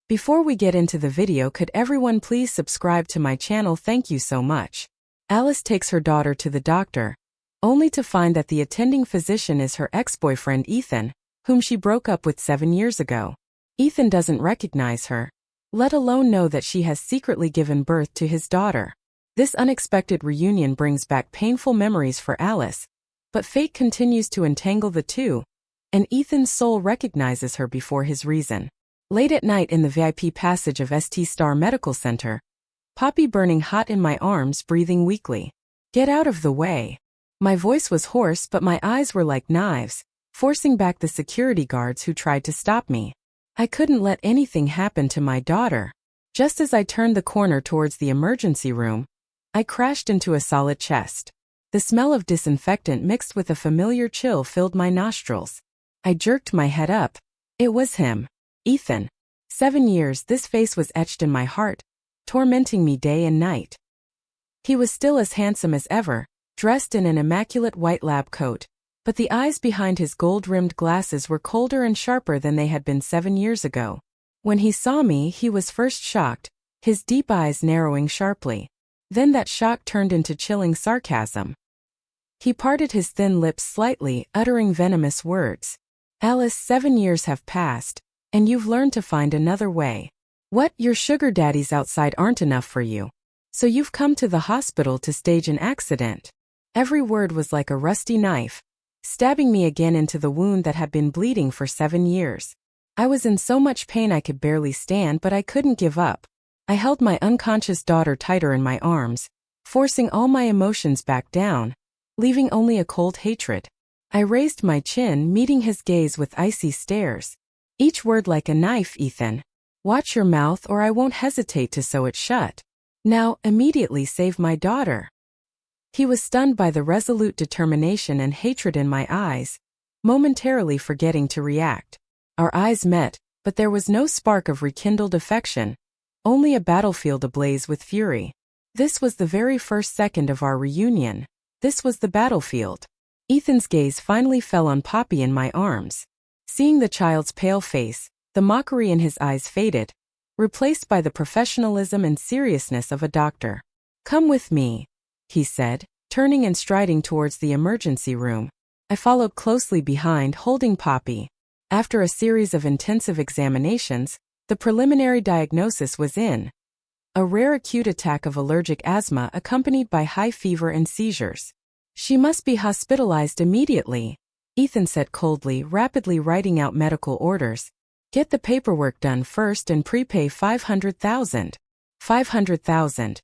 Before we get into the video, could everyone please subscribe to my channel? Thank you so much. Alice takes her daughter to the doctor, only to find that the attending physician is her ex-boyfriend Ethan, whom she broke up with 7 years ago. Ethan doesn't recognize her, let alone know that she has secretly given birth to his daughter. This unexpected reunion brings back painful memories for Alice, but fate continues to entangle the two, and Ethan's soul recognizes her before his reason. Late at night in the VIP passage of St. Star Medical Center, Poppy burning hot in my arms, breathing weakly. Get out of the way. My voice was hoarse, but my eyes were like knives, forcing back the security guards who tried to stop me. I couldn't let anything happen to my daughter. Just as I turned the corner towards the emergency room, I crashed into a solid chest. The smell of disinfectant mixed with a familiar chill filled my nostrils. I jerked my head up. It was him. Ethan. 7 years, this face was etched in my heart, tormenting me day and night. He was still as handsome as ever, dressed in an immaculate white lab coat, but the eyes behind his gold-rimmed glasses were colder and sharper than they had been 7 years ago. When he saw me, he was first shocked, his deep eyes narrowing sharply. Then that shock turned into chilling sarcasm. He parted his thin lips slightly, uttering venomous words. Alice, 7 years have passed, and you've learned to find another way. What? Your sugar daddies outside aren't enough for you. So you've come to the hospital to stage an accident. Every word was like a rusty knife, stabbing me again into the wound that had been bleeding for 7 years. I was in so much pain I could barely stand, but I couldn't give up. I held my unconscious daughter tighter in my arms, forcing all my emotions back down, leaving only a cold hatred. I raised my chin, meeting his gaze with icy stares. Each word like a knife. Ethan, watch your mouth or I won't hesitate to sew it shut. Now, immediately save my daughter. He was stunned by the resolute determination and hatred in my eyes, momentarily forgetting to react. Our eyes met, but there was no spark of rekindled affection, only a battlefield ablaze with fury. This was the very first second of our reunion. This was the battlefield. Ethan's gaze finally fell on Poppy in my arms. Seeing the child's pale face, the mockery in his eyes faded, replaced by the professionalism and seriousness of a doctor. Come with me, he said, turning and striding towards the emergency room. I followed closely behind, holding Poppy. After a series of intensive examinations, the preliminary diagnosis was in. A rare acute attack of allergic asthma accompanied by high fever and seizures. She must be hospitalized immediately, Ethan said coldly, rapidly writing out medical orders. Get the paperwork done first and prepay $500,000. $500,000.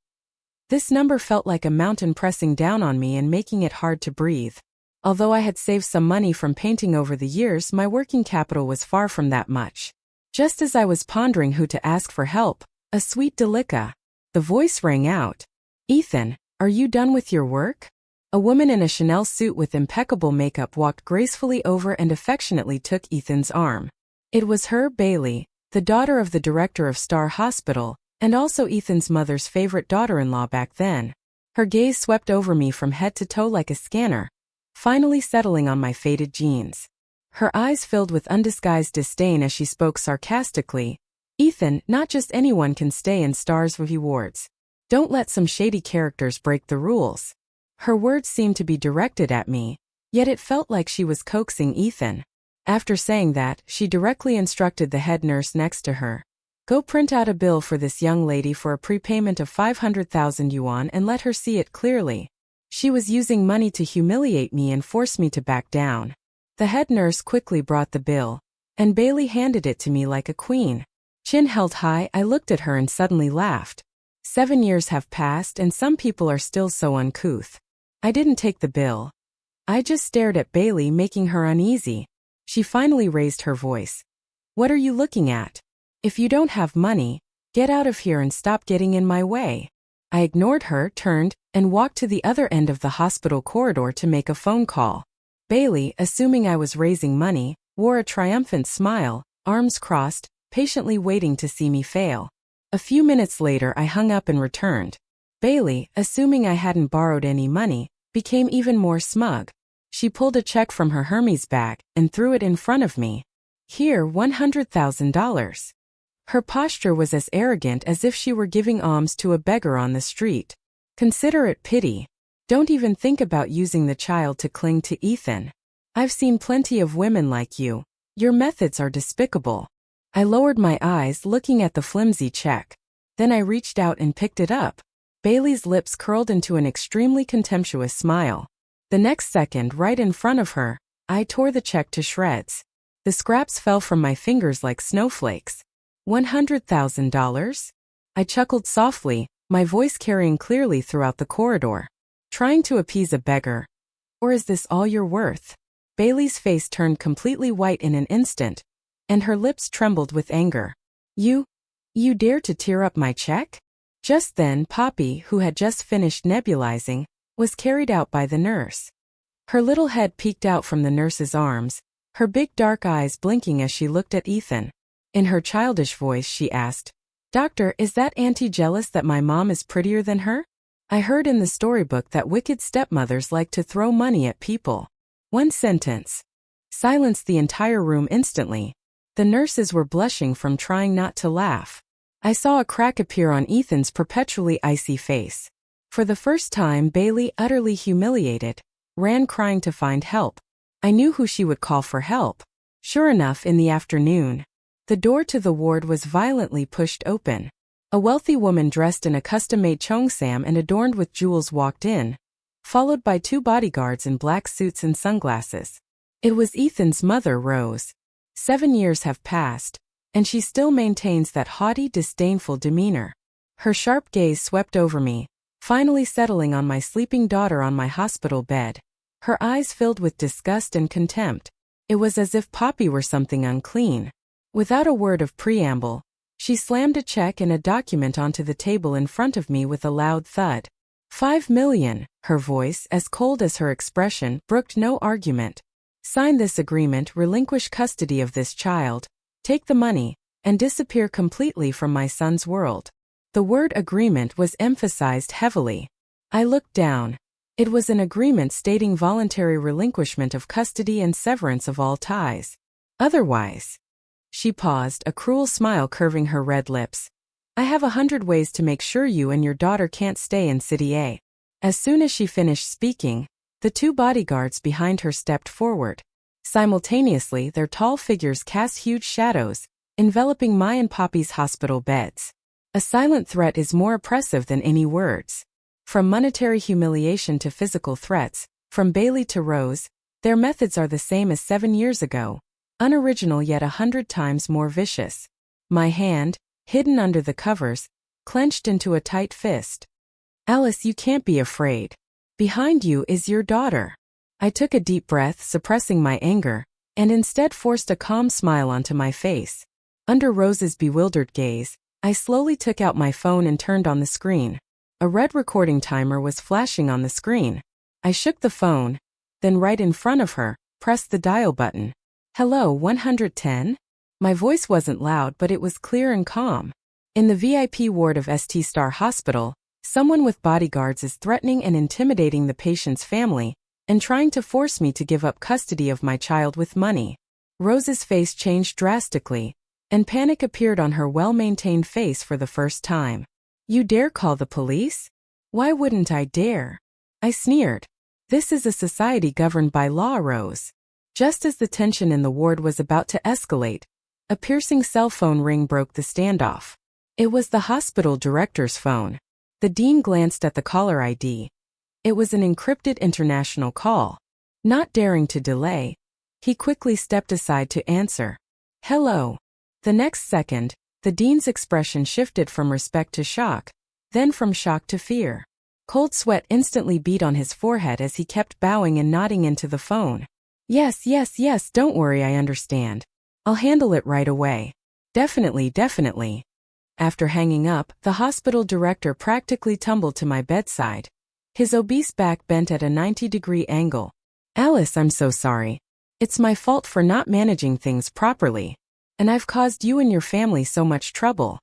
This number felt like a mountain pressing down on me and making it hard to breathe. Although I had saved some money from painting over the years, my working capital was far from that much. Just as I was pondering who to ask for help, a sweet delica. The voice rang out. Ethan, are you done with your work? A woman in a Chanel suit with impeccable makeup walked gracefully over and affectionately took Ethan's arm. It was her, Bailey, the daughter of the director of Star Hospital, and also Ethan's mother's favorite daughter-in-law back then. Her gaze swept over me from head to toe like a scanner, finally settling on my faded jeans. Her eyes filled with undisguised disdain as she spoke sarcastically. Ethan, not just anyone can stay in Star's rewards. Don't let some shady characters break the rules. Her words seemed to be directed at me, yet it felt like she was coaxing Ethan. After saying that, she directly instructed the head nurse next to her. Go print out a bill for this young lady for a prepayment of 500,000 yuan and let her see it clearly. She was using money to humiliate me and force me to back down. The head nurse quickly brought the bill, and Bailey handed it to me like a queen. Chin held high, I looked at her and suddenly laughed. 7 years have passed and some people are still so uncouth. I didn't take the bill. I just stared at Bailey, making her uneasy. She finally raised her voice. What are you looking at? If you don't have money, get out of here and stop getting in my way. I ignored her, turned, and walked to the other end of the hospital corridor to make a phone call. Bailey, assuming I was raising money, wore a triumphant smile, arms crossed, patiently waiting to see me fail. A few minutes later I hung up and returned. Bailey, assuming I hadn't borrowed any money, became even more smug. She pulled a check from her Hermes bag and threw it in front of me. Here, $100,000. Her posture was as arrogant as if she were giving alms to a beggar on the street. Consider it pity. Don't even think about using the child to cling to Ethan. I've seen plenty of women like you. Your methods are despicable. I lowered my eyes, looking at the flimsy check. Then I reached out and picked it up. Bailey's lips curled into an extremely contemptuous smile. The next second, right in front of her, I tore the check to shreds. The scraps fell from my fingers like snowflakes. $100,000? I chuckled softly, my voice carrying clearly throughout the corridor. Trying to appease a beggar. Or is this all you're worth? Bailey's face turned completely white in an instant, and her lips trembled with anger. You dare to tear up my check? Just then, Poppy, who had just finished nebulizing, was carried out by the nurse. Her little head peeked out from the nurse's arms, her big dark eyes blinking as she looked at Ethan. In her childish voice she asked, "Doctor, is that auntie jealous that my mom is prettier than her? I heard in the storybook that wicked stepmothers like to throw money at people." One sentence silenced the entire room instantly. The nurses were blushing from trying not to laugh. I saw a crack appear on Ethan's perpetually icy face. For the first time, Bailey, utterly humiliated, ran crying to find help. I knew who she would call for help. Sure enough, in the afternoon, the door to the ward was violently pushed open. A wealthy woman dressed in a custom-made cheongsam and adorned with jewels walked in, followed by two bodyguards in black suits and sunglasses. It was Ethan's mother, Rose. 7 years have passed, and she still maintains that haughty, disdainful demeanor. Her sharp gaze swept over me, finally settling on my sleeping daughter on my hospital bed. Her eyes filled with disgust and contempt. It was as if Poppy were something unclean. Without a word of preamble, she slammed a check and a document onto the table in front of me with a loud thud. $5 million, her voice, as cold as her expression, brooked no argument. Sign this agreement, relinquish custody of this child, take the money, and disappear completely from my son's world. The word agreement was emphasized heavily. I looked down. It was an agreement stating voluntary relinquishment of custody and severance of all ties. Otherwise. She paused, a cruel smile curving her red lips. I have 100 ways to make sure you and your daughter can't stay in City A. As soon as she finished speaking, the two bodyguards behind her stepped forward. Simultaneously, their tall figures cast huge shadows, enveloping my and Poppy's hospital beds. A silent threat is more oppressive than any words. From monetary humiliation to physical threats, from Bailey to Rose, their methods are the same as 7 years ago, unoriginal yet 100 times more vicious. My hand, hidden under the covers, clenched into a tight fist. Alice, you can't be afraid. Behind you is your daughter. I took a deep breath, suppressing my anger, and instead forced a calm smile onto my face. Under Rose's bewildered gaze, I slowly took out my phone and turned on the screen. A red recording timer was flashing on the screen. I shook the phone, then right in front of her, pressed the dial button. Hello, 110? My voice wasn't loud, but it was clear and calm. In the VIP ward of St. Star Hospital, someone with bodyguards is threatening and intimidating the patient's family, and trying to force me to give up custody of my child with money. Rose's face changed drastically, and panic appeared on her well-maintained face for the first time. You dare call the police? Why wouldn't I dare? I sneered. This is a society governed by law, Rose. Just as the tension in the ward was about to escalate, a piercing cell phone ring broke the standoff. It was the hospital director's phone. The dean glanced at the caller ID. It was an encrypted international call. Not daring to delay, he quickly stepped aside to answer. Hello. The next second, the dean's expression shifted from respect to shock, then from shock to fear. Cold sweat instantly beat on his forehead as he kept bowing and nodding into the phone. Yes, don't worry, I understand. I'll handle it right away. Definitely. After hanging up, the hospital director practically tumbled to my bedside. His obese back bent at a 90-degree angle. Alice, I'm so sorry. It's my fault for not managing things properly. And I've caused you and your family so much trouble.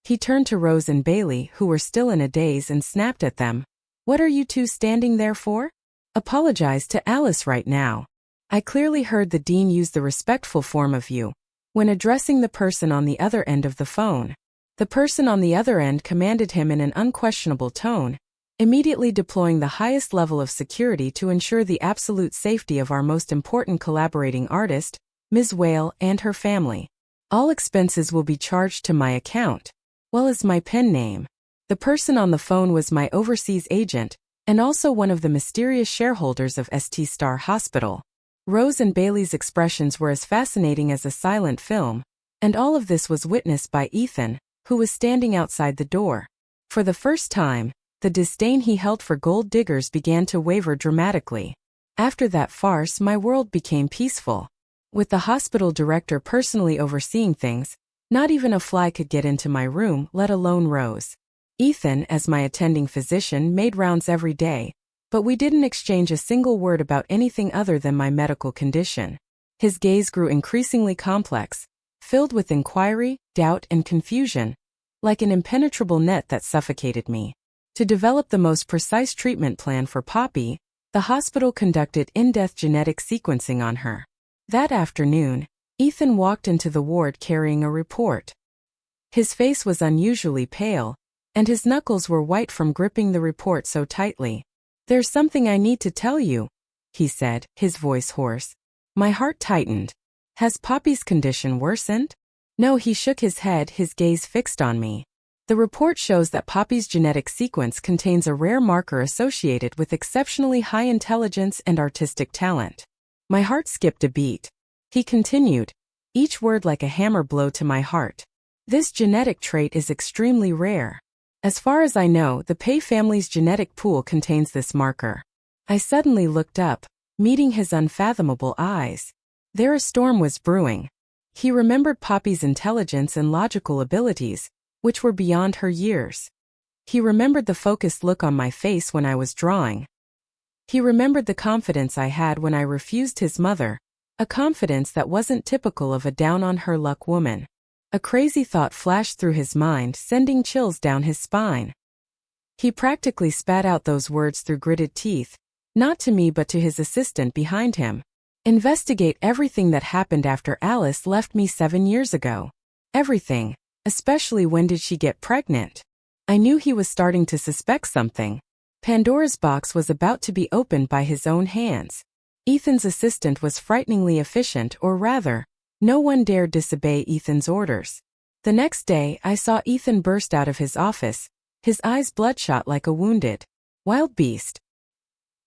He turned to Rose and Bailey, who were still in a daze, and snapped at them. What are you two standing there for? Apologize to Alice right now. I clearly heard the dean use the respectful form of you. When addressing the person on the other end of the phone, the person on the other end commanded him in an unquestionable tone, immediately deploying the highest level of security to ensure the absolute safety of our most important collaborating artist, Ms. Whale, and her family. All expenses will be charged to my account, well as my pen name. The person on the phone was my overseas agent, and also one of the mysterious shareholders of St. Star Hospital. Rose and Bailey's expressions were as fascinating as a silent film, and all of this was witnessed by Ethan, who was standing outside the door. For the first time, the disdain he held for gold diggers began to waver dramatically. After that farce, my world became peaceful. With the hospital director personally overseeing things, not even a fly could get into my room, let alone Rose. Ethan, as my attending physician, made rounds every day, but we didn't exchange a single word about anything other than my medical condition. His gaze grew increasingly complex, filled with inquiry, doubt, and confusion, like an impenetrable net that suffocated me. To develop the most precise treatment plan for Poppy, the hospital conducted in-depth genetic sequencing on her. That afternoon, Ethan walked into the ward carrying a report. His face was unusually pale, and his knuckles were white from gripping the report so tightly. "There's something I need to tell you," he said, his voice hoarse. My heart tightened. "Has Poppy's condition worsened?" No, he shook his head, his gaze fixed on me. "The report shows that Poppy's genetic sequence contains a rare marker associated with exceptionally high intelligence and artistic talent." My heart skipped a beat. He continued, each word like a hammer blow to my heart. "This genetic trait is extremely rare. As far as I know, the Pei family's genetic pool contains this marker." I suddenly looked up, meeting his unfathomable eyes. There a storm was brewing. He remembered Poppy's intelligence and logical abilities, which were beyond her years. He remembered the focused look on my face when I was drawing. He remembered the confidence I had when I refused his mother, a confidence that wasn't typical of a down-on-her-luck woman. A crazy thought flashed through his mind, sending chills down his spine. He practically spat out those words through gritted teeth, not to me but to his assistant behind him. "Investigate everything that happened after Alice left me 7 years ago. Everything, especially when did she get pregnant." I knew he was starting to suspect something. Pandora's box was about to be opened by his own hands. Ethan's assistant was frighteningly efficient, or rather, no one dared disobey Ethan's orders. The next day, I saw Ethan burst out of his office, his eyes bloodshot like a wounded wild beast.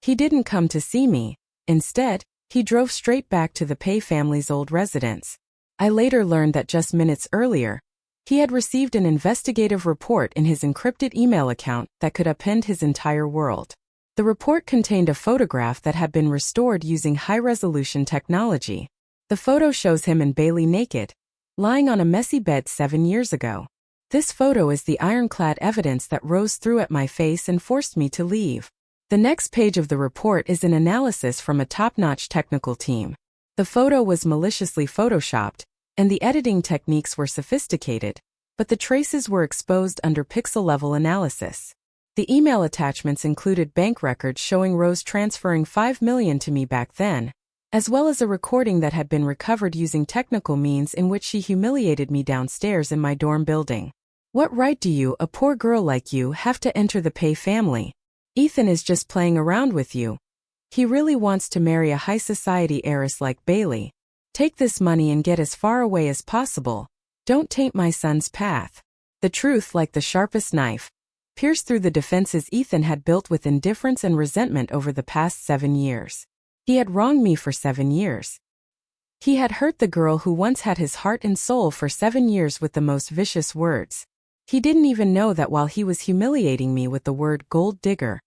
He didn't come to see me. Instead, he drove straight back to the Pei family's old residence. I later learned that just minutes earlier, he had received an investigative report in his encrypted email account that could upend his entire world. The report contained a photograph that had been restored using high-resolution technology. The photo shows him and Bailey naked, lying on a messy bed 7 years ago. This photo is the ironclad evidence that Rose threw at my face and forced me to leave. The next page of the report is an analysis from a top-notch technical team. The photo was maliciously photoshopped, and the editing techniques were sophisticated, but the traces were exposed under pixel-level analysis. The email attachments included bank records showing Rose transferring $5 million to me back then, as well as a recording that had been recovered using technical means in which she humiliated me downstairs in my dorm building. "What right do you, a poor girl like you, have to enter the Pei family? Ethan is just playing around with you. He really wants to marry a high-society heiress like Bailey. Take this money and get as far away as possible. Don't taint my son's path." The truth, like the sharpest knife, pierced through the defenses Ethan had built with indifference and resentment over the past 7 years. He had wronged me for 7 years. He had hurt the girl who once had his heart and soul for 7 years with the most vicious words. He didn't even know that while he was humiliating me with the word gold digger,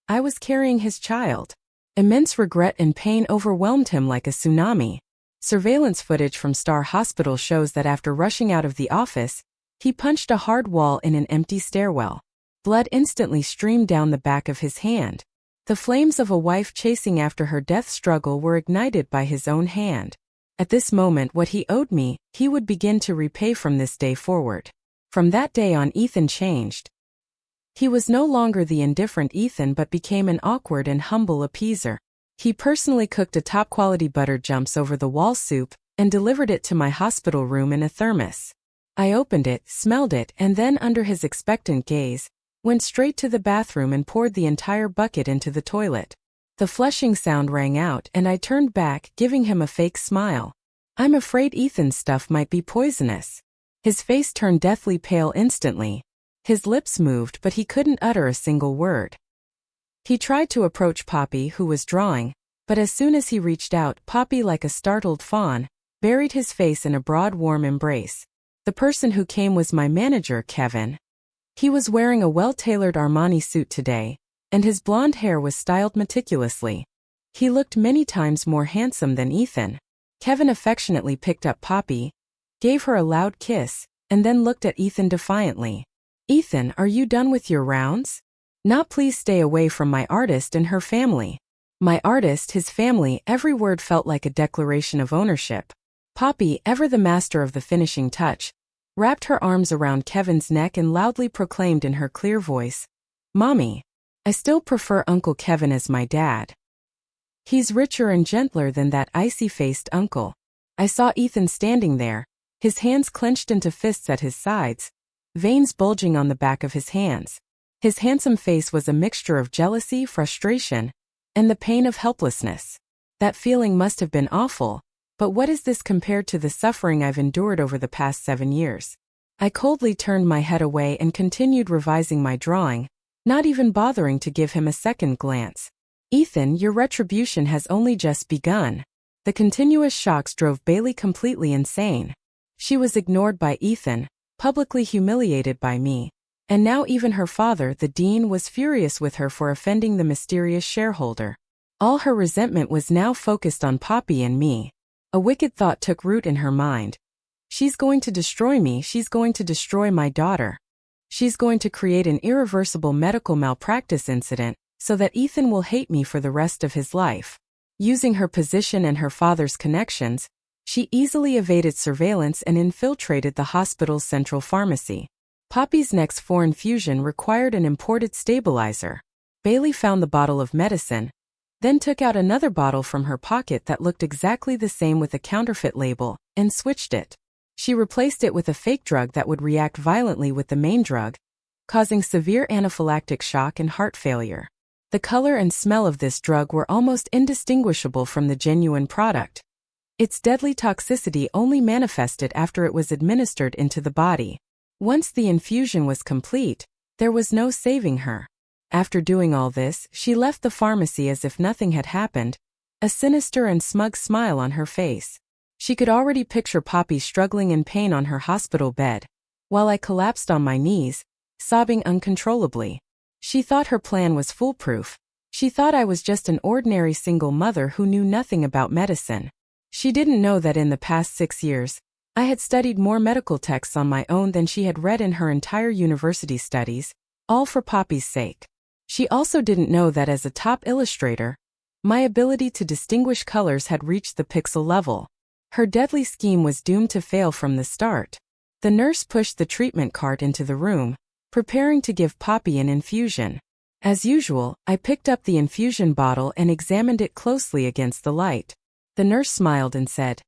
I was carrying his child. Immense regret and pain overwhelmed him like a tsunami. Surveillance footage from Star Hospital shows that after rushing out of the office, he punched a hard wall in an empty stairwell. Blood instantly streamed down the back of his hand. The flames of a wife chasing after her death struggle were ignited by his own hand. At this moment, what he owed me, he would begin to repay from this day forward. From that day on, Ethan changed. He was no longer the indifferent Ethan but became an awkward and humble appeaser. He personally cooked a top-quality butter jumps over the wall soup, and delivered it to my hospital room in a thermos. I opened it, smelled it, and then, under his expectant gaze, went straight to the bathroom and poured the entire bucket into the toilet. The flushing sound rang out, and I turned back, giving him a fake smile. I'm afraid Ethan's stuff might be poisonous. His face turned deathly pale instantly. His lips moved, but he couldn't utter a single word. He tried to approach Poppy, who was drawing, but as soon as he reached out, Poppy, like a startled fawn, buried his face in a broad, warm embrace. The person who came was my manager, Kevin. He was wearing a well-tailored Armani suit today, and his blonde hair was styled meticulously. He looked many times more handsome than Ethan. Kevin affectionately picked up Poppy, gave her a loud kiss, and then looked at Ethan defiantly. Ethan, are you done with your rounds? Not please stay away from my artist and her family. My artist, his family, every word felt like a declaration of ownership. Poppy, ever the master of the finishing touch, wrapped her arms around Kevin's neck and loudly proclaimed in her clear voice, Mommy, I still prefer Uncle Kevin as my dad. He's richer and gentler than that icy-faced uncle. I saw Ethan standing there, his hands clenched into fists at his sides, veins bulging on the back of his hands. His handsome face was a mixture of jealousy, frustration, and the pain of helplessness. That feeling must have been awful, but what is this compared to the suffering I've endured over the past 7 years? I coldly turned my head away and continued revising my drawing, not even bothering to give him a second glance. Ethan, your retribution has only just begun. The continuous shocks drove Bailey completely insane. She was ignored by Ethan, publicly humiliated by me, and now even her father, the dean, was furious with her for offending the mysterious shareholder. All her resentment was now focused on Poppy and me. A wicked thought took root in her mind. She's going to destroy me, she's going to destroy my daughter. She's going to create an irreversible medical malpractice incident so that Ethan will hate me for the rest of his life. Using her position and her father's connections, she easily evaded surveillance and infiltrated the hospital's central pharmacy. Poppy's next 4 infusion required an imported stabilizer. Bailey found the bottle of medicine, then took out another bottle from her pocket that looked exactly the same with a counterfeit label, and switched it. She replaced it with a fake drug that would react violently with the main drug, causing severe anaphylactic shock and heart failure. The color and smell of this drug were almost indistinguishable from the genuine product. Its deadly toxicity only manifested after it was administered into the body. Once the infusion was complete, there was no saving her. After doing all this, she left the pharmacy as if nothing had happened, a sinister and smug smile on her face. She could already picture Poppy struggling in pain on her hospital bed, while I collapsed on my knees, sobbing uncontrollably. She thought her plan was foolproof. She thought I was just an ordinary single mother who knew nothing about medicine. She didn't know that in the past 6 years, I had studied more medical texts on my own than she had read in her entire university studies, all for Poppy's sake. She also didn't know that as a top illustrator, my ability to distinguish colors had reached the pixel level. Her deadly scheme was doomed to fail from the start. The nurse pushed the treatment cart into the room, preparing to give Poppy an infusion. As usual, I picked up the infusion bottle and examined it closely against the light. The nurse smiled and said,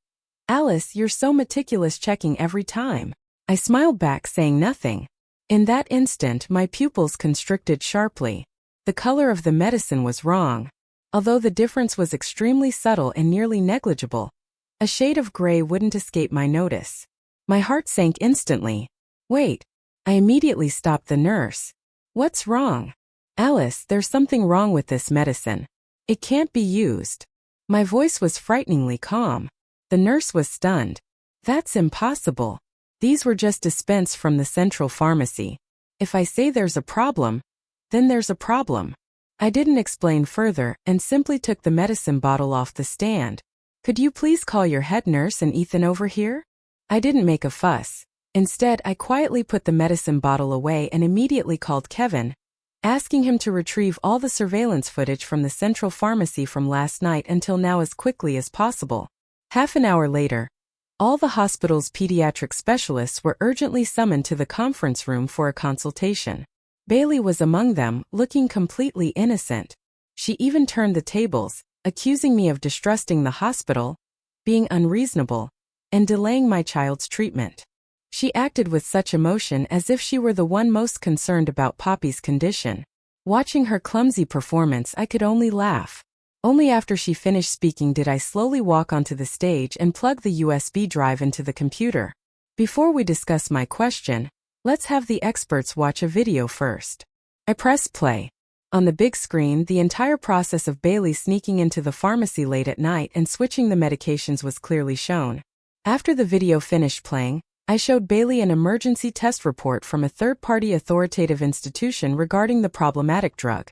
Alice, you're so meticulous, checking every time. I smiled back, saying nothing. In that instant, my pupils constricted sharply. The color of the medicine was wrong. Although the difference was extremely subtle and nearly negligible, a shade of gray wouldn't escape my notice. My heart sank instantly. Wait. I immediately stopped the nurse. What's wrong? Alice, there's something wrong with this medicine. It can't be used. My voice was frighteningly calm. The nurse was stunned. That's impossible. These were just dispensed from the central pharmacy. If I say there's a problem, then there's a problem. I didn't explain further and simply took the medicine bottle off the stand. Could you please call your head nurse and Ethan over here? I didn't make a fuss. Instead, I quietly put the medicine bottle away and immediately called Kevin, asking him to retrieve all the surveillance footage from the central pharmacy from last night until now as quickly as possible. Half an hour later, all the hospital's pediatric specialists were urgently summoned to the conference room for a consultation. Bailey was among them, looking completely innocent. She even turned the tables, accusing me of distrusting the hospital, being unreasonable, and delaying my child's treatment. She acted with such emotion as if she were the one most concerned about Poppy's condition. Watching her clumsy performance, I could only laugh. Only after she finished speaking did I slowly walk onto the stage and plug the USB drive into the computer. Before we discuss my question, let's have the experts watch a video first. I pressed play. On the big screen, the entire process of Bailey sneaking into the pharmacy late at night and switching the medications was clearly shown. After the video finished playing, I showed Bailey an emergency test report from a third-party authoritative institution regarding the problematic drug.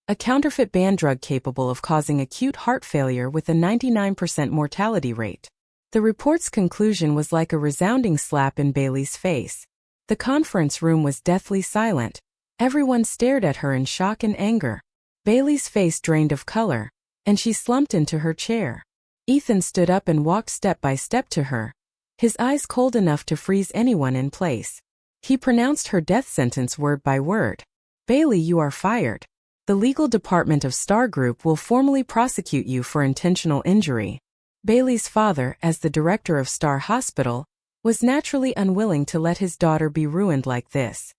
A counterfeit banned drug capable of causing acute heart failure with a 99% mortality rate. The report's conclusion was like a resounding slap in Bailey's face. The conference room was deathly silent. Everyone stared at her in shock and anger. Bailey's face drained of color, and she slumped into her chair. Ethan stood up and walked step by step to her, his eyes cold enough to freeze anyone in place. He pronounced her death sentence word by word. "Bailey, you are fired. The legal department of Star Group will formally prosecute you for intentional injury." Bailey's father, as the director of Star Hospital, was naturally unwilling to let his daughter be ruined like this.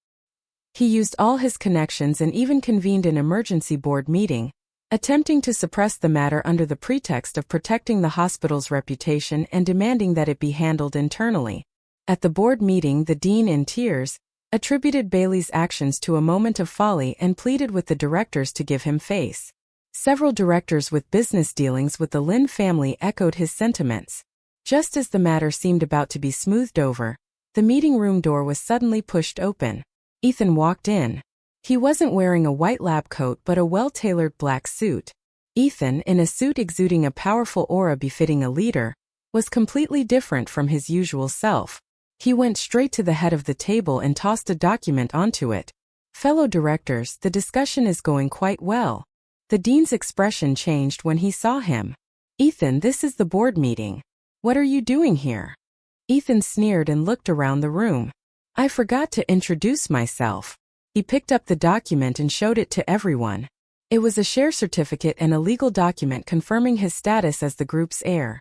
He used all his connections and even convened an emergency board meeting, attempting to suppress the matter under the pretext of protecting the hospital's reputation and demanding that it be handled internally. At the board meeting, the dean, in tears, attributed Bailey's actions to a moment of folly and pleaded with the directors to give him face. Several directors with business dealings with the Lin family echoed his sentiments. Just as the matter seemed about to be smoothed over, the meeting room door was suddenly pushed open. Ethan walked in. He wasn't wearing a white lab coat but a well-tailored black suit. Ethan, in a suit exuding a powerful aura befitting a leader, was completely different from his usual self. He went straight to the head of the table and tossed a document onto it. "Fellow directors, the discussion is going quite well." The dean's expression changed when he saw him. "Ethan, this is the board meeting. What are you doing here?" Ethan sneered and looked around the room. "I forgot to introduce myself." He picked up the document and showed it to everyone. It was a share certificate and a legal document confirming his status as the group's heir.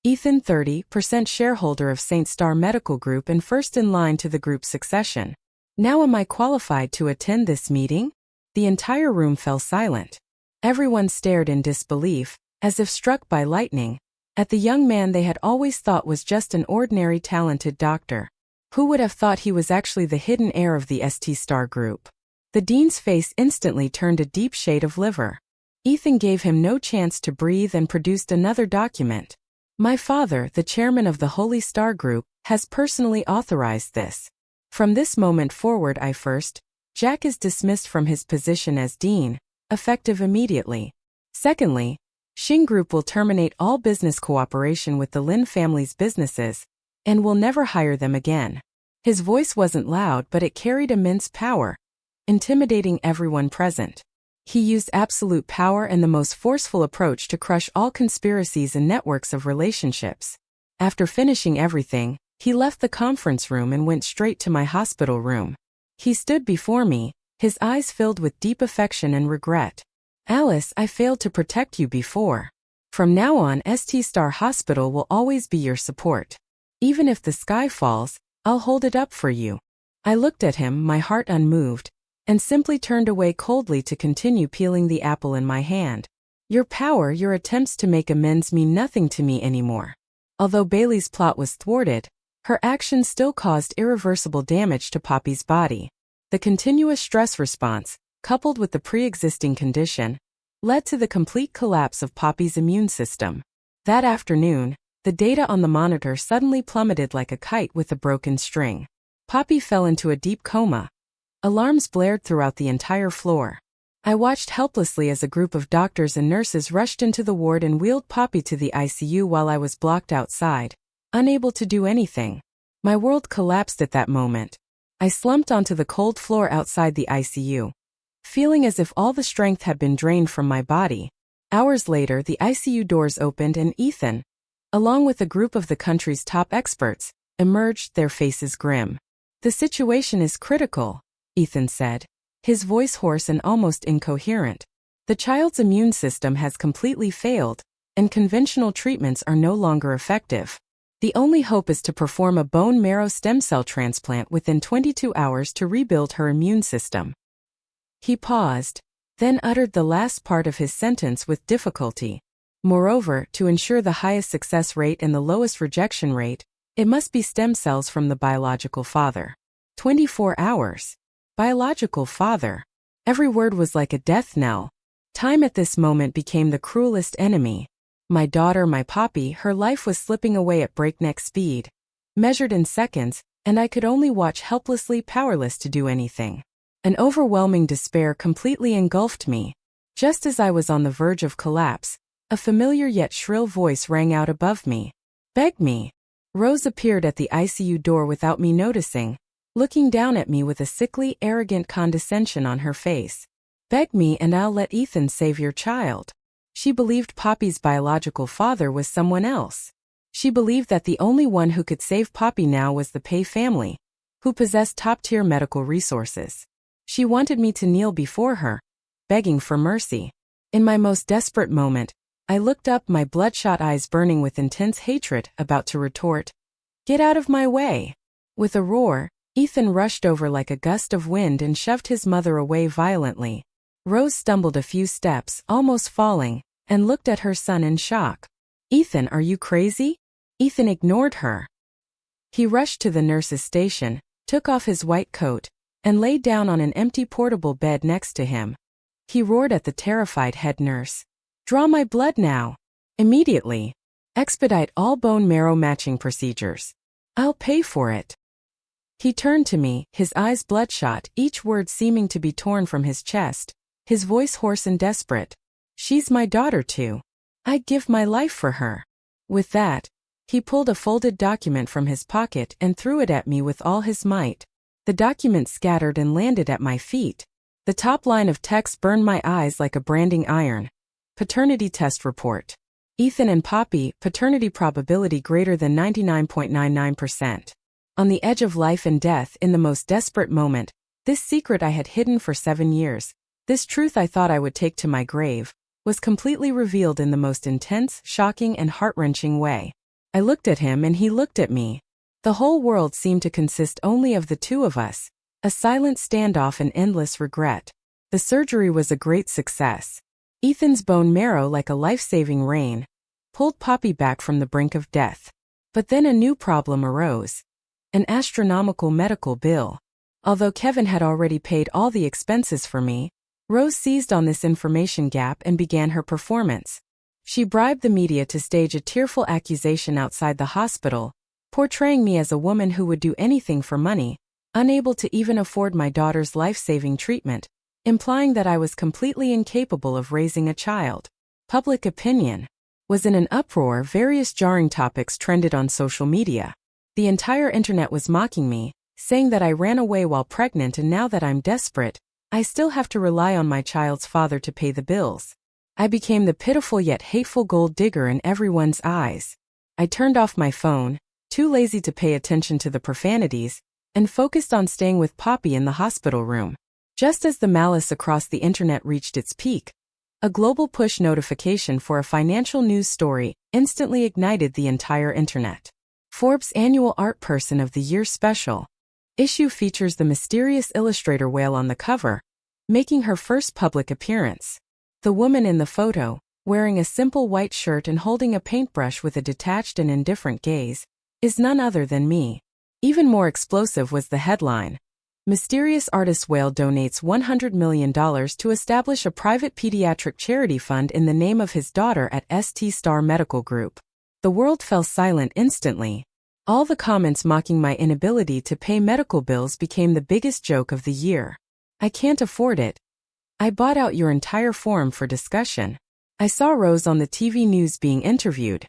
Ethan, 30% shareholder of St. Star Medical Group and first in line to the group's succession. "Now am I qualified to attend this meeting?" The entire room fell silent. Everyone stared in disbelief, as if struck by lightning, at the young man they had always thought was just an ordinary talented doctor. Who would have thought he was actually the hidden heir of the St. Star Group? The dean's face instantly turned a deep shade of liver. Ethan gave him no chance to breathe and produced another document. "My father, the chairman of the Holy Star Group, has personally authorized this. From this moment forward, Jack is dismissed from his position as dean, effective immediately. Secondly, Xing Group will terminate all business cooperation with the Lin family's businesses, and will never hire them again." His voice wasn't loud, but it carried immense power, intimidating everyone present. He used absolute power and the most forceful approach to crush all conspiracies and networks of relationships. After finishing everything, he left the conference room and went straight to my hospital room. He stood before me, his eyes filled with deep affection and regret. "Alice, I failed to protect you before. From now on, St. Star Hospital will always be your support. Even if the sky falls, I'll hold it up for you." I looked at him, my heart unmoved, and simply turned away coldly to continue peeling the apple in my hand. "Your power, your attempts to make amends mean nothing to me anymore." Although Bailey's plot was thwarted, her actions still caused irreversible damage to Poppy's body. The continuous stress response, coupled with the pre-existing condition, led to the complete collapse of Poppy's immune system. That afternoon, the data on the monitor suddenly plummeted like a kite with a broken string. Poppy fell into a deep coma. Alarms blared throughout the entire floor. I watched helplessly as a group of doctors and nurses rushed into the ward and wheeled Poppy to the ICU while I was blocked outside, unable to do anything. My world collapsed at that moment. I slumped onto the cold floor outside the ICU, feeling as if all the strength had been drained from my body. Hours later, the ICU doors opened and Ethan, along with a group of the country's top experts, emerged, their faces grim. "The situation is critical," Ethan said, his voice hoarse and almost incoherent. "The child's immune system has completely failed, and conventional treatments are no longer effective." The only hope is to perform a bone marrow stem cell transplant within 22 hours to rebuild her immune system." He paused, then uttered the last part of his sentence with difficulty. "Moreover, to ensure the highest success rate and the lowest rejection rate, it must be stem cells from the biological father." 24 hours. Biological father. Every word was like a death knell. Time at this moment became the cruelest enemy. My daughter, my Poppy, her life was slipping away at breakneck speed, measured in seconds, and I could only watch helplessly, powerless to do anything. An overwhelming despair completely engulfed me. Just as I was on the verge of collapse, a familiar yet shrill voice rang out above me. "Beg me." Rose appeared at the ICU door without me noticing, looking down at me with a sickly, arrogant condescension on her face. "Beg me and I'll let Ethan save your child." She believed Poppy's biological father was someone else. She believed that the only one who could save Poppy now was the Pei family, who possessed top-tier medical resources. She wanted me to kneel before her, begging for mercy. In my most desperate moment, I looked up, my bloodshot eyes burning with intense hatred, about to retort, "Get out of my way." With a roar, Ethan rushed over like a gust of wind and shoved his mother away violently. Rose stumbled a few steps, almost falling, and looked at her son in shock. "Ethan, are you crazy?" Ethan ignored her. He rushed to the nurse's station, took off his white coat, and lay down on an empty portable bed next to him. He roared at the terrified head nurse, "Draw my blood now. Immediately. Expedite all bone marrow matching procedures. I'll pay for it." He turned to me, his eyes bloodshot, each word seeming to be torn from his chest, his voice hoarse and desperate. "She's my daughter too. I'd give my life for her." With that, he pulled a folded document from his pocket and threw it at me with all his might. The document scattered and landed at my feet. The top line of text burned my eyes like a branding iron. Paternity test report. Ethan and Poppy, paternity probability greater than 99.99%. On the edge of life and death, in the most desperate moment, this secret I had hidden for 7 years, this truth I thought I would take to my grave, was completely revealed in the most intense, shocking, and heart-wrenching way. I looked at him and he looked at me. The whole world seemed to consist only of the two of us, a silent standoff and endless regret. The surgery was a great success. Ethan's bone marrow, like a life-saving rain, pulled Poppy back from the brink of death. But then a new problem arose. An astronomical medical bill. Although Kevin had already paid all the expenses for me, Rose seized on this information gap and began her performance. She bribed the media to stage a tearful accusation outside the hospital, portraying me as a woman who would do anything for money, unable to even afford my daughter's life-saving treatment, implying that I was completely incapable of raising a child. Public opinion was in an uproar. Various jarring topics trended on social media. The entire internet was mocking me, saying that I ran away while pregnant, and now that I'm desperate, I still have to rely on my child's father to pay the bills. I became the pitiful yet hateful gold digger in everyone's eyes. I turned off my phone, too lazy to pay attention to the profanities, and focused on staying with Poppy in the hospital room. Just as the malice across the internet reached its peak, a global push notification for a financial news story instantly ignited the entire internet. Forbes' annual Art Person of the Year special issue features the mysterious illustrator whale on the cover, making her first public appearance. The woman in the photo, wearing a simple white shirt and holding a paintbrush with a detached and indifferent gaze, is none other than me. Even more explosive was the headline. Mysterious artist whale donates $100 million to establish a private pediatric charity fund in the name of his daughter at St. Star Medical Group. The world fell silent instantly. All the comments mocking my inability to pay medical bills became the biggest joke of the year. "I can't afford it. I bought out your entire forum for discussion." I saw Rose on the TV news being interviewed.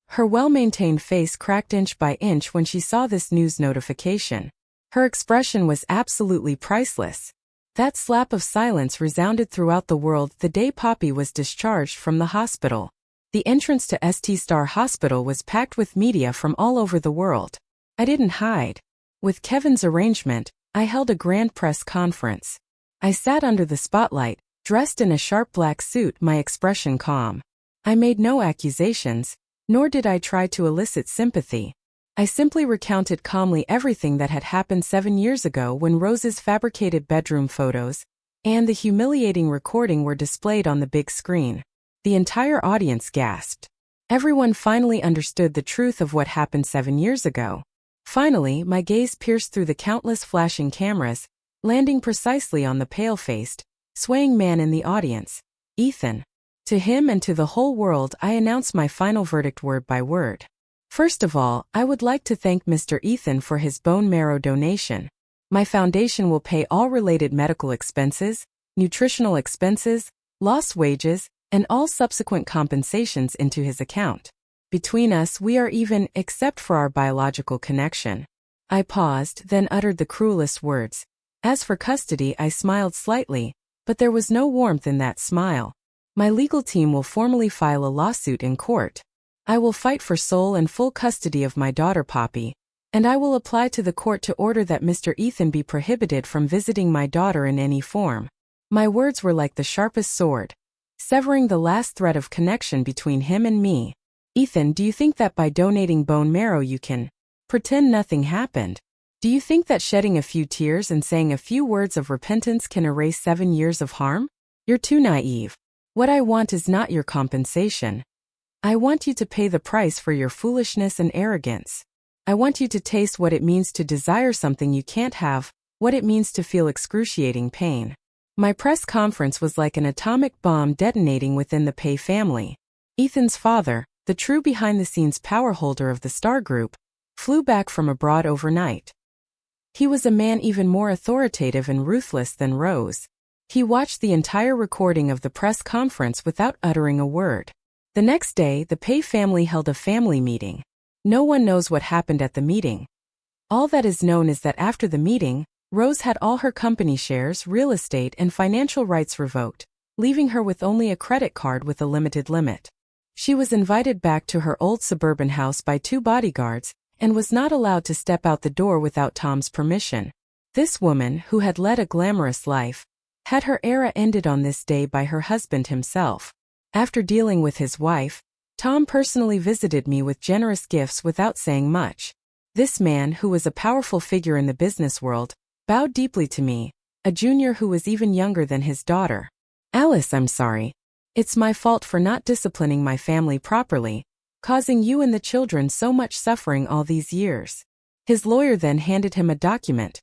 Her well-maintained face cracked inch by inch when she saw this news notification. Her expression was absolutely priceless. That slap of silence resounded throughout the world the day Poppy was discharged from the hospital. The entrance to St. Star Hospital was packed with media from all over the world. I didn't hide. With Kevin's arrangement, I held a grand press conference. I sat under the spotlight, dressed in a sharp black suit, my expression calm. I made no accusations, nor did I try to elicit sympathy. I simply recounted calmly everything that had happened 7 years ago when Rose's fabricated bedroom photos and the humiliating recording were displayed on the big screen. The entire audience gasped. Everyone finally understood the truth of what happened 7 years ago. Finally, my gaze pierced through the countless flashing cameras, landing precisely on the pale-faced, swaying man in the audience, Ethan. To him and to the whole world I announced my final verdict word by word. First of all, I would like to thank Mr. Ethan for his bone marrow donation. My foundation will pay all related medical expenses, nutritional expenses, lost wages, and all subsequent compensations into his account. Between us we are even, except for our biological connection. I paused, then uttered the cruelest words. As for custody, I smiled slightly, but there was no warmth in that smile. My legal team will formally file a lawsuit in court. I will fight for sole and full custody of my daughter Poppy, and I will apply to the court to order that Mr. Ethan be prohibited from visiting my daughter in any form. My words were like the sharpest sword, severing the last thread of connection between him and me. Ethan, do you think that by donating bone marrow you can pretend nothing happened? Do you think that shedding a few tears and saying a few words of repentance can erase 7 years of harm? You're too naive. What I want is not your compensation. I want you to pay the price for your foolishness and arrogance. I want you to taste what it means to desire something you can't have, what it means to feel excruciating pain. My press conference was like an atomic bomb detonating within the Pei family. Ethan's father, the true behind-the-scenes power holder of the Star Group, flew back from abroad overnight. He was a man even more authoritative and ruthless than Rose. He watched the entire recording of the press conference without uttering a word. The next day, the Pei family held a family meeting. No one knows what happened at the meeting. All that is known is that after the meeting, Rose had all her company shares, real estate, and financial rights revoked, leaving her with only a credit card with a limited limit. She was invited back to her old suburban house by 2 bodyguards and was not allowed to step out the door without Tom's permission. This woman, who had led a glamorous life, had her era ended on this day by her husband himself. After dealing with his wife, Tom personally visited me with generous gifts without saying much. This man, who was a powerful figure in the business world, bowed deeply to me, a junior who was even younger than his daughter. Alice, I'm sorry. It's my fault for not disciplining my family properly, causing you and the children so much suffering all these years. His lawyer then handed him a document,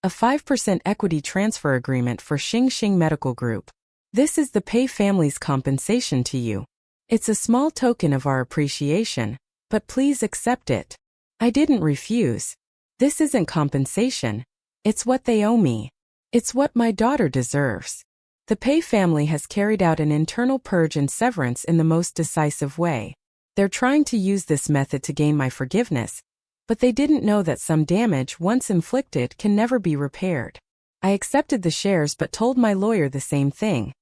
a 5% equity transfer agreement for Xing Xing Medical Group. This is the Pei family's compensation to you. It's a small token of our appreciation, but please accept it. I didn't refuse. This isn't compensation. It's what they owe me. It's what my daughter deserves. The Pei family has carried out an internal purge and severance in the most decisive way. They're trying to use this method to gain my forgiveness, but they didn't know that some damage once inflicted can never be repaired. I accepted the shares but told my lawyer the same thing.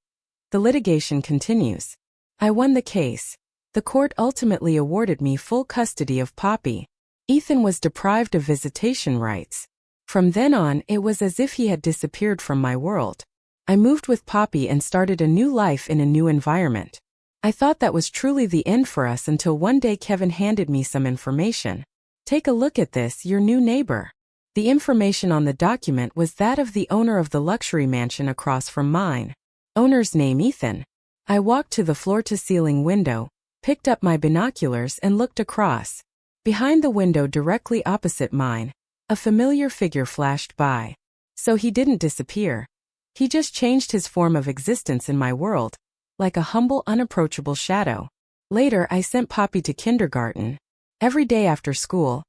The litigation continues. I won the case. The court ultimately awarded me full custody of Poppy. Ethan was deprived of visitation rights. From then on, it was as if he had disappeared from my world. I moved with Poppy and started a new life in a new environment. I thought that was truly the end for us until one day Kevin handed me some information. Take a look at this, your new neighbor. The information on the document was that of the owner of the luxury mansion across from mine. Owner's name Ethan. I walked to the floor-to-ceiling window, picked up my binoculars and looked across. Behind the window directly opposite mine, a familiar figure flashed by. So he didn't disappear. He just changed his form of existence in my world, like a humble, unapproachable shadow. Later, I sent Poppy to kindergarten. Every day after school,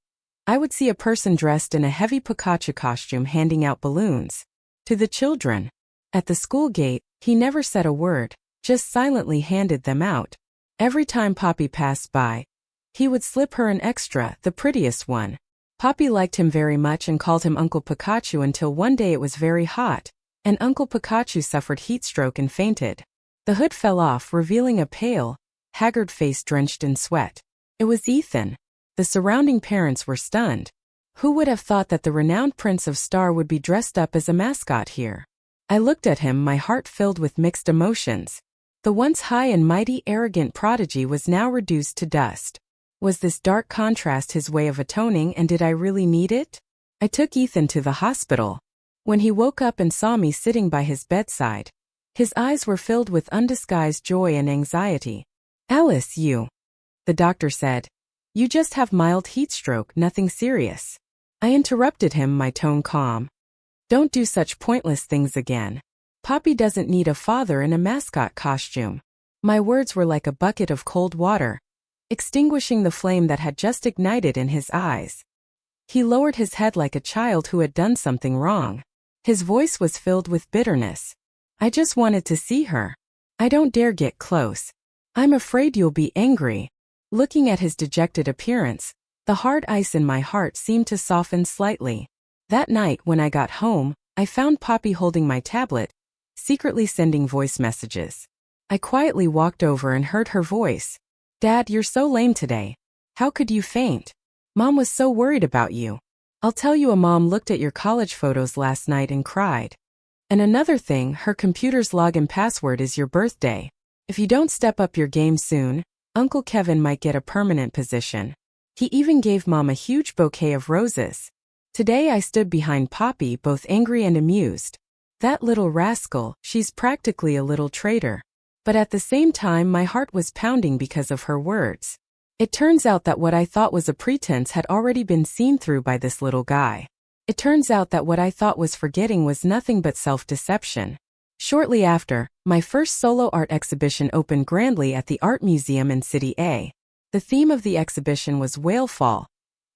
I would see a person dressed in a heavy Pikachu costume handing out balloons to the children. At the school gate, he never said a word, just silently handed them out. Every time Poppy passed by, he would slip her an extra, the prettiest one. Poppy liked him very much and called him Uncle Pikachu until one day it was very hot, and Uncle Pikachu suffered heat stroke and fainted. The hood fell off, revealing a pale, haggard face drenched in sweat. It was Ethan. The surrounding parents were stunned. Who would have thought that the renowned Prince of Star would be dressed up as a mascot here? I looked at him, my heart filled with mixed emotions. The once high and mighty arrogant prodigy was now reduced to dust. Was this dark contrast his way of atoning, and did I really need it? I took Ethan to the hospital. When he woke up and saw me sitting by his bedside, his eyes were filled with undisguised joy and anxiety. "Alice, the doctor said. "You just have mild heat stroke, nothing serious." I interrupted him, my tone calm. "Don't do such pointless things again. Poppy doesn't need a father in a mascot costume." My words were like a bucket of cold water, extinguishing the flame that had just ignited in his eyes. He lowered his head like a child who had done something wrong. His voice was filled with bitterness. "I just wanted to see her. I don't dare get close. I'm afraid you'll be angry." Looking at his dejected appearance, the hard ice in my heart seemed to soften slightly. That night when I got home, I found Poppy holding my tablet, secretly sending voice messages. I quietly walked over and heard her voice. "Dad, you're so lame today. How could you faint? Mom was so worried about you. I'll tell you, a mom looked at your college photos last night and cried. And another thing, her computer's login password is your birthday. If you don't step up your game soon, Uncle Kevin might get a permanent position." He even gave Mom a huge bouquet of roses. Today I stood behind Poppy, both angry and amused. That little rascal, she's practically a little traitor. But at the same time my heart was pounding because of her words. It turns out that what I thought was a pretense had already been seen through by this little guy. It turns out that what I thought was forgetting was nothing but self-deception. Shortly after, my first solo art exhibition opened grandly at the Art Museum in City A. The theme of the exhibition was Whale Fall.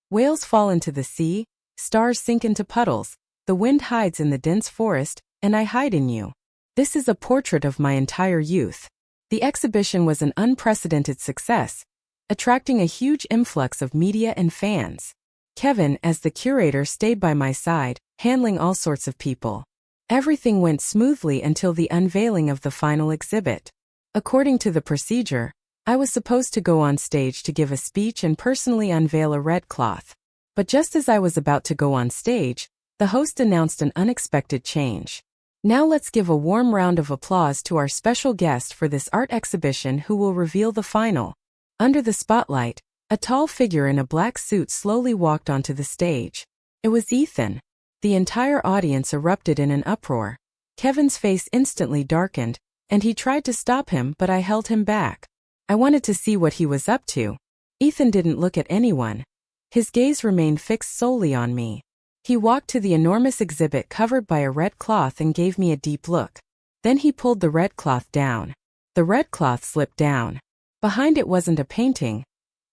Whales fall into the sea, stars sink into puddles, the wind hides in the dense forest, and I hide in you. This is a portrait of my entire youth. The exhibition was an unprecedented success, attracting a huge influx of media and fans. Kevin, as the curator, stayed by my side, handling all sorts of people. Everything went smoothly until the unveiling of the final exhibit. According to the procedure, I was supposed to go on stage to give a speech and personally unveil a red cloth. But just as I was about to go on stage, the host announced an unexpected change. "Now let's give a warm round of applause to our special guest for this art exhibition who will reveal the final." Under the spotlight, a tall figure in a black suit slowly walked onto the stage. It was Ethan. The entire audience erupted in an uproar. Kevin's face instantly darkened, and he tried to stop him, but I held him back. I wanted to see what he was up to. Ethan didn't look at anyone. His gaze remained fixed solely on me. He walked to the enormous exhibit covered by a red cloth and gave me a deep look. Then he pulled the red cloth down. The red cloth slipped down. Behind it wasn't a painting,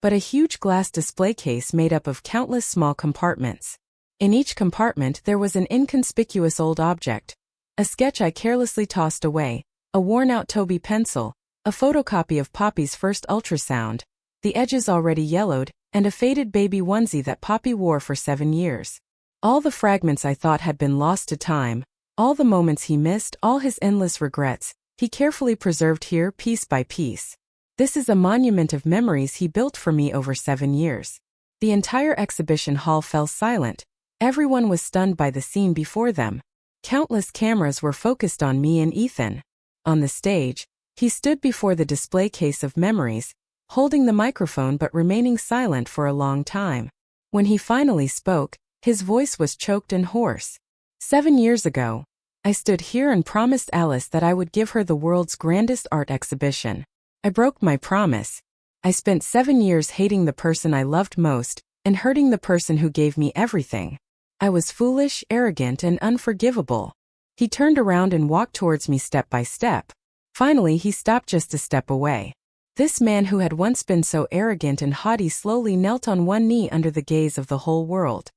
but a huge glass display case made up of countless small compartments. In each compartment there was an inconspicuous old object. A sketch I carelessly tossed away, a worn-out Toby pencil, a photocopy of Poppy's first ultrasound, the edges already yellowed, and a faded baby onesie that Poppy wore for 7 years. All the fragments I thought had been lost to time, all the moments he missed, all his endless regrets, he carefully preserved here piece by piece. This is a monument of memories he built for me over 7 years. The entire exhibition hall fell silent. Everyone was stunned by the scene before them. Countless cameras were focused on me and Ethan. On the stage, he stood before the display case of memories, holding the microphone but remaining silent for a long time. When he finally spoke, his voice was choked and hoarse. 7 years ago, I stood here and promised Alice that I would give her the world's grandest art exhibition. I broke my promise. I spent 7 years hating the person I loved most and hurting the person who gave me everything. I was foolish, arrogant, and unforgivable. He turned around and walked towards me step by step. Finally, he stopped just a step away. This man who had once been so arrogant and haughty slowly knelt on one knee under the gaze of the whole world.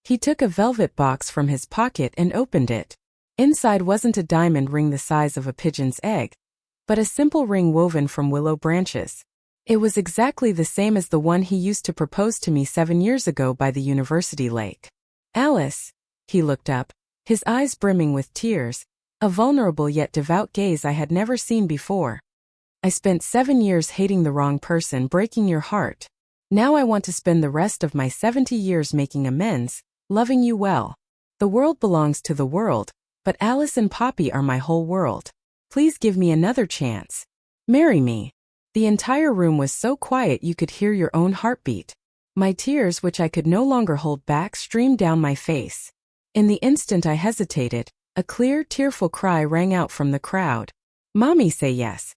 He took a velvet box from his pocket and opened it. Inside wasn't a diamond ring the size of a pigeon's egg, but a simple ring woven from willow branches. It was exactly the same as the one he used to propose to me 7 years ago by the university lake. "Alice," he looked up, his eyes brimming with tears, a vulnerable yet devout gaze I had never seen before. "I spent 7 years hating the wrong person, breaking your heart. Now I want to spend the rest of my 70 years making amends, loving you well. The world belongs to the world, but Alice and Poppy are my whole world. Please give me another chance. Marry me." The entire room was so quiet you could hear your own heartbeat. My tears, which I could no longer hold back, streamed down my face. In the instant I hesitated, a clear, tearful cry rang out from the crowd. "Mommy, say yes.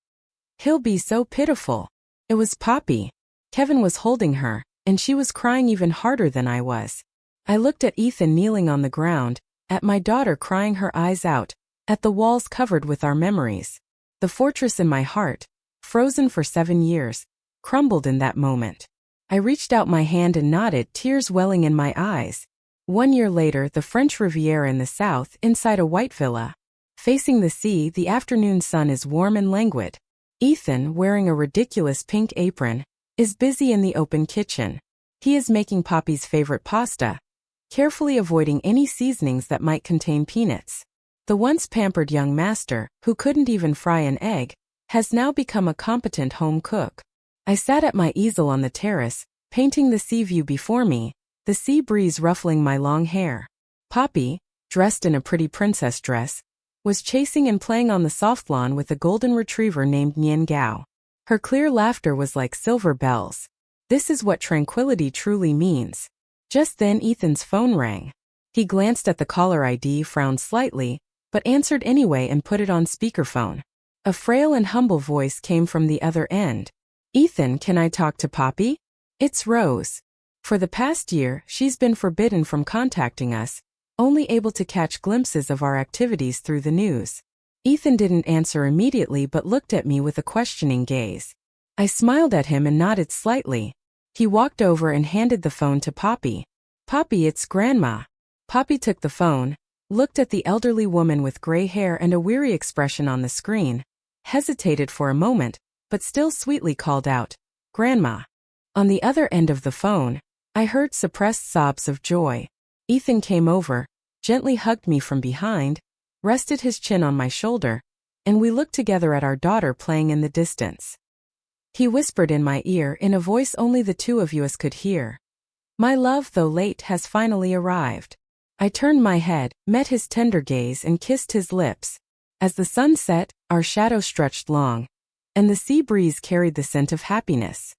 He'll be so pitiful." It was Poppy. Kevin was holding her, and she was crying even harder than I was. I looked at Ethan kneeling on the ground, at my daughter crying her eyes out, at the walls covered with our memories. The fortress in my heart, frozen for 7 years, crumbled in that moment. I reached out my hand and nodded, tears welling in my eyes. 1 year later, the French Riviera in the south, inside a white villa. Facing the sea, the afternoon sun is warm and languid. Ethan, wearing a ridiculous pink apron, is busy in the open kitchen. He is making Poppy's favorite pasta, carefully avoiding any seasonings that might contain peanuts. The once pampered young master, who couldn't even fry an egg, has now become a competent home cook. I sat at my easel on the terrace, painting the sea view before me, the sea breeze ruffling my long hair. Poppy, dressed in a pretty princess dress, was chasing and playing on the soft lawn with a golden retriever named Nian Gao. Her clear laughter was like silver bells. This is what tranquility truly means. Just then Ethan's phone rang. He glanced at the caller ID, frowned slightly, but answered anyway and put it on speakerphone. A frail and humble voice came from the other end. "Ethan, can I talk to Poppy? It's Rose. For the past year, she's been forbidden from contacting us, only able to catch glimpses of our activities through the news." Ethan didn't answer immediately but looked at me with a questioning gaze. I smiled at him and nodded slightly. He walked over and handed the phone to Poppy. "Poppy, it's Grandma." Poppy took the phone, looked at the elderly woman with gray hair and a weary expression on the screen, hesitated for a moment, but still sweetly called out, "Grandma." On the other end of the phone, I heard suppressed sobs of joy. Ethan came over, gently hugged me from behind, rested his chin on my shoulder, and we looked together at our daughter playing in the distance. He whispered in my ear in a voice only the two of us could hear, "My love, though late, has finally arrived." I turned my head, met his tender gaze and kissed his lips. As the sun set, our shadow stretched long, and the sea breeze carried the scent of happiness.